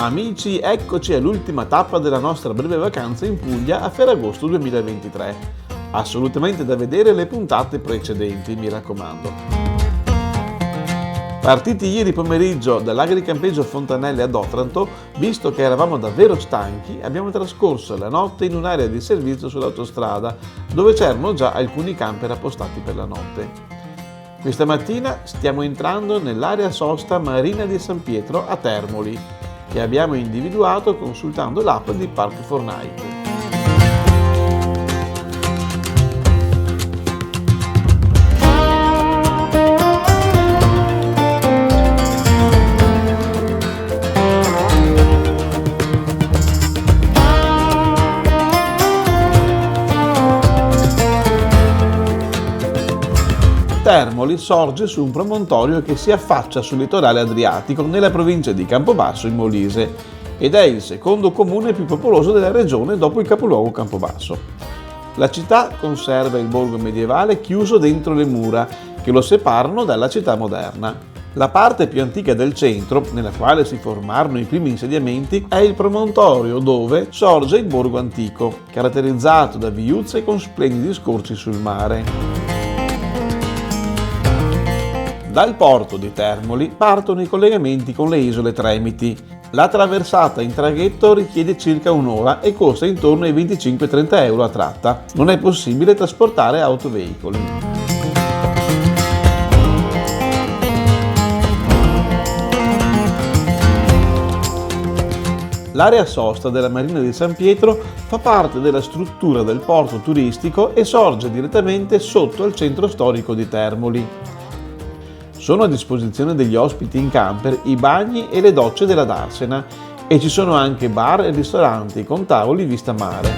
Amici, eccoci all'ultima tappa della nostra breve vacanza in Puglia a Ferragosto 2023. Assolutamente da vedere le puntate precedenti, mi raccomando. Partiti ieri pomeriggio dall'agricampeggio Fontanelle ad Otranto, visto che eravamo davvero stanchi, abbiamo trascorso la notte in un'area di servizio sull'autostrada, dove c'erano già alcuni camper appostati per la notte. Questa mattina stiamo entrando nell'area sosta Marina di San Pietro a Termoli, che abbiamo individuato consultando l'app di Park4Night. Termoli sorge su un promontorio che si affaccia sul litorale adriatico nella provincia di Campobasso in Molise ed è il secondo comune più popoloso della regione dopo il capoluogo Campobasso. La città conserva il borgo medievale chiuso dentro le mura che lo separano dalla città moderna. La parte più antica del centro, nella quale si formarono i primi insediamenti, è il promontorio dove sorge il borgo antico, caratterizzato da viuzze con splendidi scorci sul mare. Dal porto di Termoli partono i collegamenti con le isole Tremiti. La traversata in traghetto richiede circa un'ora e costa intorno ai 25-30 euro a tratta. Non è possibile trasportare autoveicoli. L'area sosta della Marina di San Pietro fa parte della struttura del porto turistico e sorge direttamente sotto al centro storico di Termoli. Sono a disposizione degli ospiti in camper i bagni e le docce della Darsena e ci sono anche bar e ristoranti con tavoli vista mare.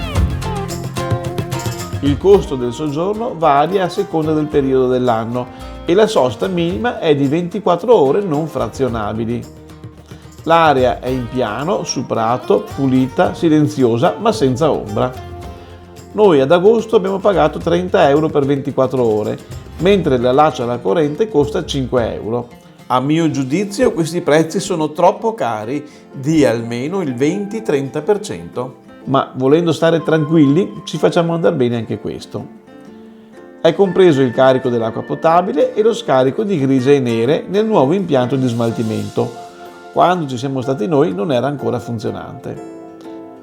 Il costo del soggiorno varia a seconda del periodo dell'anno e la sosta minima è di 24 ore non frazionabili. L'area è in piano, su prato, pulita, silenziosa ma senza ombra. Noi ad agosto abbiamo pagato 30 euro per 24 ore, mentre la laccia alla corrente costa 5 euro. A mio giudizio questi prezzi sono troppo cari, di almeno il 20-30%. Ma volendo stare tranquilli ci facciamo andare bene anche questo. È compreso il carico dell'acqua potabile e lo scarico di grigie e nere nel nuovo impianto di smaltimento. Quando ci siamo stati noi non era ancora funzionante.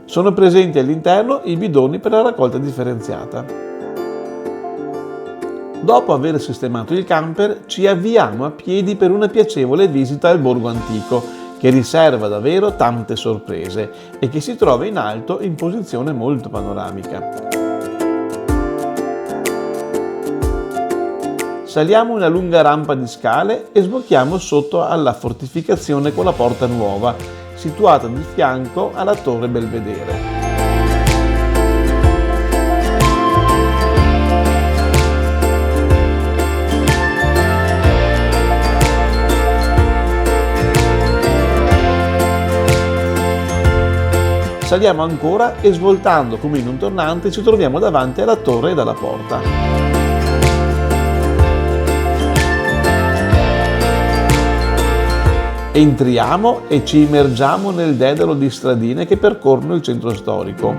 Sono presenti all'interno i bidoni per la raccolta differenziata. Dopo aver sistemato il camper, ci avviamo a piedi per una piacevole visita al borgo antico, che riserva davvero tante sorprese e che si trova in alto in posizione molto panoramica. Saliamo una lunga rampa di scale e sbocchiamo sotto alla fortificazione con la porta nuova, situata di fianco alla torre Belvedere. Saliamo ancora e svoltando come in un tornante ci troviamo davanti alla torre e alla porta. Entriamo e ci immergiamo nel dedalo di stradine che percorrono il centro storico.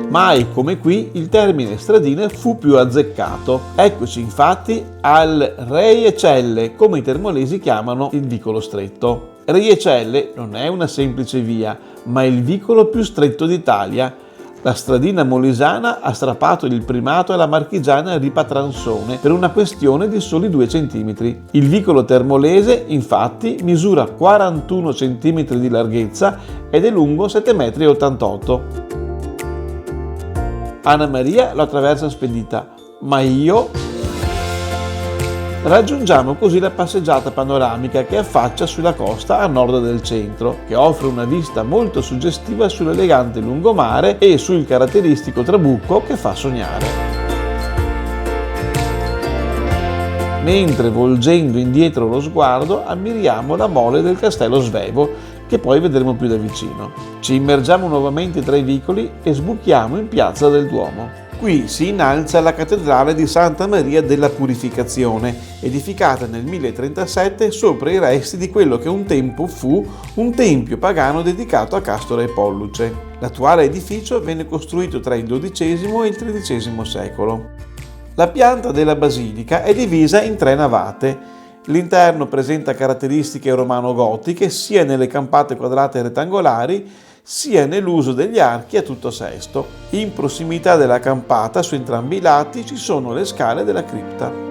Mai come qui il termine stradine fu più azzeccato. Eccoci infatti al Reiecelle, come i termolesi chiamano il vicolo stretto. Reiecelle non è una semplice via, ma il vicolo più stretto d'Italia. La stradina molisana ha strappato il primato alla marchigiana Ripa-Transone per una questione di soli 2 cm. Il vicolo termolese, infatti, misura 41 cm di larghezza ed è lungo 7,88 m. Anna Maria lo attraversa spedita, ma io... Raggiungiamo così la passeggiata panoramica che affaccia sulla costa a nord del centro, che offre una vista molto suggestiva sull'elegante lungomare e sul caratteristico trabucco che fa sognare. Mentre volgendo indietro lo sguardo ammiriamo la mole del castello Svevo, che poi vedremo più da vicino. Ci immergiamo nuovamente tra i vicoli e sbuchiamo in piazza del Duomo. Qui si innalza la cattedrale di Santa Maria della Purificazione, edificata nel 1037 sopra i resti di quello che un tempo fu un tempio pagano dedicato a Castore e Polluce. L'attuale edificio venne costruito tra il XII e il XIII secolo. La pianta della basilica è divisa in 3 navate. L'interno presenta caratteristiche romano-gotiche sia nelle campate quadrate e rettangolari, sia nell'uso degli archi a tutto sesto. In prossimità della campata, su entrambi i lati, ci sono le scale della cripta.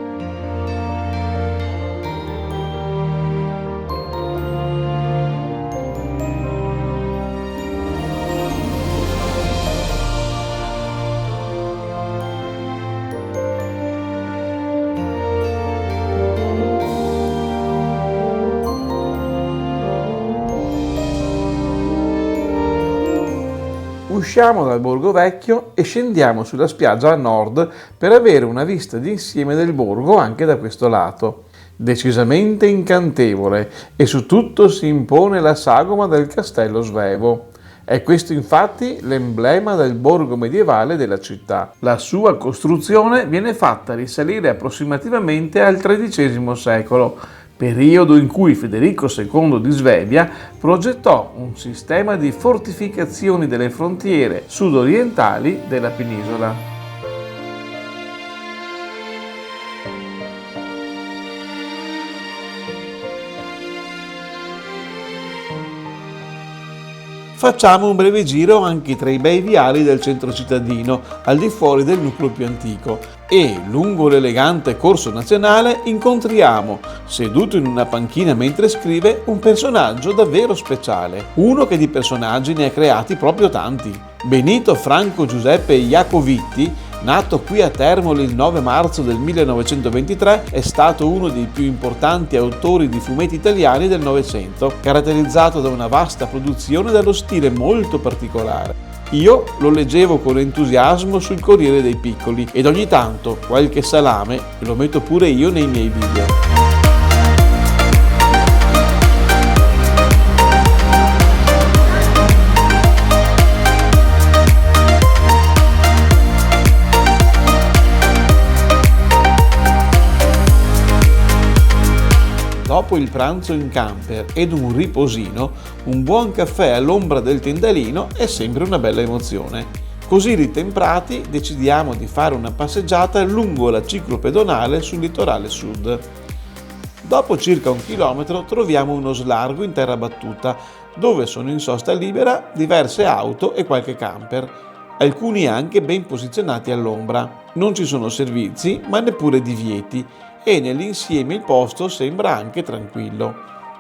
Usciamo dal borgo vecchio e scendiamo sulla spiaggia a nord per avere una vista d'insieme del borgo anche da questo lato. Decisamente incantevole, e su tutto si impone la sagoma del castello svevo. È questo infatti l'emblema del borgo medievale della città. La sua costruzione viene fatta risalire approssimativamente al XIII secolo, periodo in cui Federico II di Svevia progettò un sistema di fortificazioni delle frontiere sud-orientali della penisola. Facciamo un breve giro anche tra i bei viali del centro cittadino, al di fuori del nucleo più antico, e lungo l'elegante corso nazionale incontriamo, seduto in una panchina mentre scrive, un personaggio davvero speciale, uno che di personaggi ne ha creati proprio tanti. Benito Franco Giuseppe Iacovitti, nato qui a Termoli il 9 marzo del 1923, è stato uno dei più importanti autori di fumetti italiani del Novecento, caratterizzato da una vasta produzione e dallo stile molto particolare. Io lo leggevo con entusiasmo sul Corriere dei Piccoli ed ogni tanto qualche salame lo metto pure io nei miei video. Dopo il pranzo in camper ed un riposino, un buon caffè all'ombra del tendalino è sempre una bella emozione. Così ritemprati decidiamo di fare una passeggiata lungo la ciclopedonale sul litorale sud. Dopo circa 1 chilometro troviamo uno slargo in terra battuta, dove sono in sosta libera diverse auto e qualche camper, alcuni anche ben posizionati all'ombra. Non ci sono servizi, ma neppure divieti, e nell'insieme il posto sembra anche tranquillo.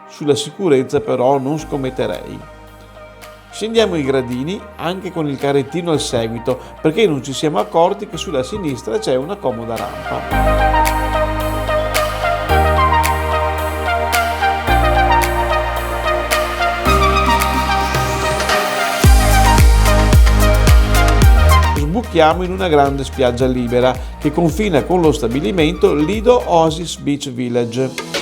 Sulla sicurezza però non scommetterei. Scendiamo i gradini anche con il carrettino al seguito, perché non ci siamo accorti che sulla sinistra c'è una comoda rampa. Sbuchiamo in una grande spiaggia libera che confina con lo stabilimento Lido Oasis Beach Village.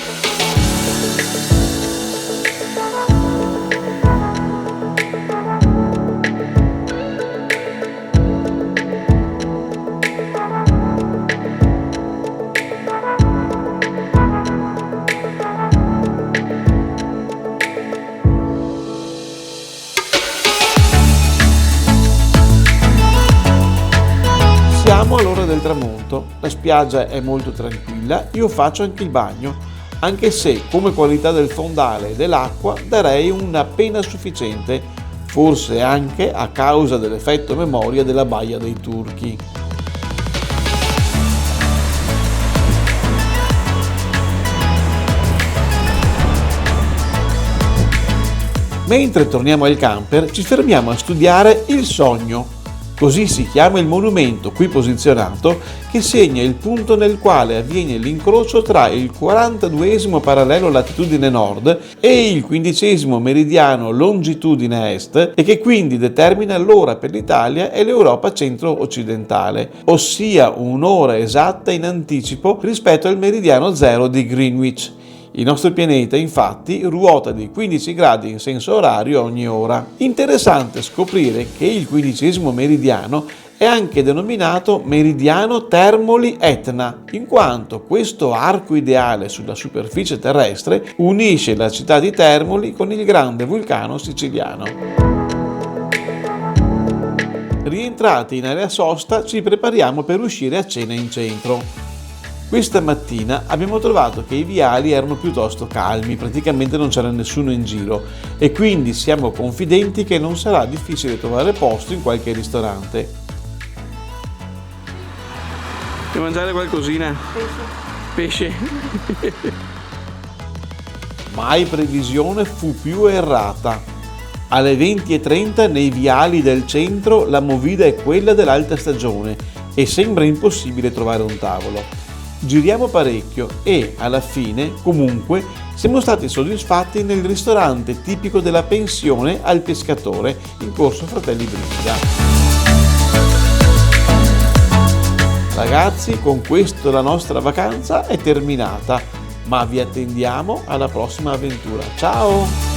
Siamo all'ora del tramonto, la spiaggia è molto tranquilla, io faccio anche il bagno, anche se come qualità del fondale e dell'acqua darei una appena sufficiente, forse anche a causa dell'effetto memoria della Baia dei Turchi. Mentre torniamo al camper ci fermiamo a studiare il Sogno. Così si chiama il monumento qui posizionato che segna il punto nel quale avviene l'incrocio tra il 42esimo parallelo latitudine nord e il 15esimo meridiano longitudine est e che quindi determina l'ora per l'Italia e l'Europa centro-occidentale, ossia un'ora esatta in anticipo rispetto al meridiano zero di Greenwich. Il nostro pianeta, infatti, ruota di 15 gradi in senso orario ogni ora. Interessante scoprire che il 15esimo meridiano È anche denominato meridiano Termoli-Etna, in quanto questo arco ideale sulla superficie terrestre unisce la città di Termoli con il grande vulcano siciliano. Rientrati in area sosta, ci prepariamo per uscire a cena in centro. Questa mattina abbiamo trovato che i viali erano piuttosto calmi, praticamente non c'era nessuno in giro e quindi siamo confidenti che non sarà difficile trovare posto in qualche ristorante. Vuoi mangiare qualcosina? Pesce. Mai previsione fu più errata. Alle 20:30 nei viali del centro la movida è quella dell'alta stagione e sembra impossibile trovare un tavolo. Giriamo parecchio e, alla fine, comunque, siamo stati soddisfatti nel ristorante tipico della pensione al pescatore in corso Fratelli Brigida. Ragazzi, con questo la nostra vacanza è terminata, ma vi attendiamo alla prossima avventura. Ciao!